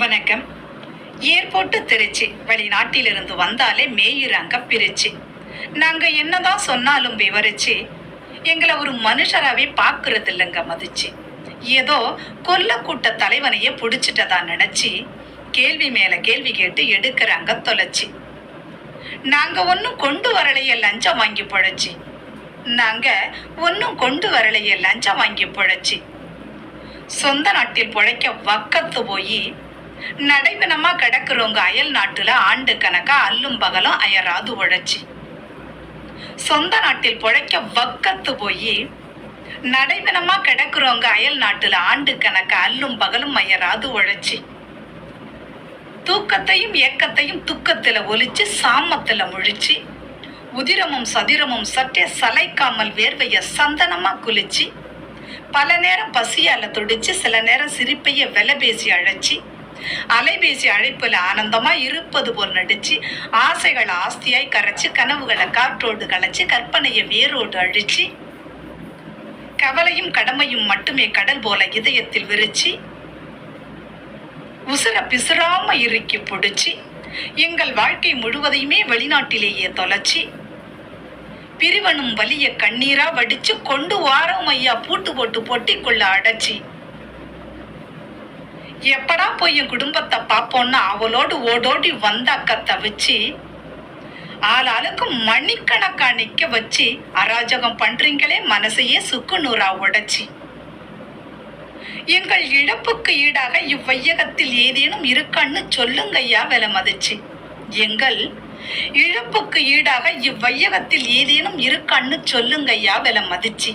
வணக்கம். ஏர்போர்ட் திருச்சி. வெளிநாட்டிலிருந்து வந்தாலே மேயிறாங்க பிரிச்சு. நாங்க என்னதான் சொன்னாலும் விவரிச்சு எங்களை ஒரு மனுஷராவே பாக்குறது இல்லைங்க மதிச்சு. ஏதோ கொல்ல கூட்ட தலைவனையே புடிச்சிட்டதா நினைச்சு கேள்வி மேல கேள்வி கேட்டு எடுக்கிறாங்க தொலைச்சி. நாங்க ஒன்னும் கொண்டு வரலையே லஞ்சம் வாங்கி பொழைச்சி. நாங்க ஒன்னும் கொண்டு வரலையே லஞ்சம் வாங்கி பொழைச்சி. சொந்த நாட்டில் பொழைக்க வக்கத்து போய் நடைபெணமா கிடக்குறவங்க அயல் நாட்டுல ஆண்டு கணக்கா அல்லும் பகலும் அயராது உழைச்சி. சொந்த நாட்டில் பொழைக்க வக்கத்து போய் நடைபெணமா கிடக்குறவங்க அயல் நாட்டுல ஆண்டு கணக்கா அல்லும் பகலும் அயராது உழைச்சி. தூக்கத்தையும் ஏக்கத்தையும் துக்கத்துல ஒலிச்சு சாமத்துல முழிச்சு உதிரமும் சதிரமும் சற்றே சளைக்காமல் வேர்வைய சந்தனமா குளிச்சு பல நேரம் பசியால துடிச்சு சில நேரம் சிரிப்பைய விலை பேசி அழைச்சி அலைபேசி அழைப்புல ஆனந்தமா இருப்பது போல் நடிச்சு ஆசைகளை ஆஸ்தியாய் கரைச்சு கனவுகளை காற்றோடு களைச்சு கற்பனையை வேரோடு அழிச்சு கவலையும் கடமையும் மட்டுமே கடல் போல இதயத்தில் விரிச்சு உசுர பிசுறாம இறுக்கி பிடிச்சி எங்கள் வாழ்க்கை முழுவதையுமே வெளிநாட்டிலேயே தொலைச்சி பிரிவனும் வலிய கண்ணீரா வடிச்சு கொண்டு வாரம் ஐயா பூட்டு போட்டு பொட்டிக்குள்ள அடைச்சி எப்படா போய் என் குடும்பத்தை பார்ப்போம்னா அவளோடு ஓடோடி வந்தாக்க தவிச்சு ஆளாளுக்கு மணிக்கணக்கா நிக்க வச்சு அராஜகம் பண்றீங்களே மனசையே சுக்கு நூறா உடைச்சி. எங்கள் இழப்புக்கு ஈடாக இவ்வையகத்தில் ஏதேனும் இருக்கான்னு சொல்லுங்கய்யா விலை மதிச்சு. எங்கள் இழப்புக்கு ஈடாக இவ்வையகத்தில் ஏதேனும் இருக்கான்னு சொல்லுங்கய்யா விலை மதிச்சு.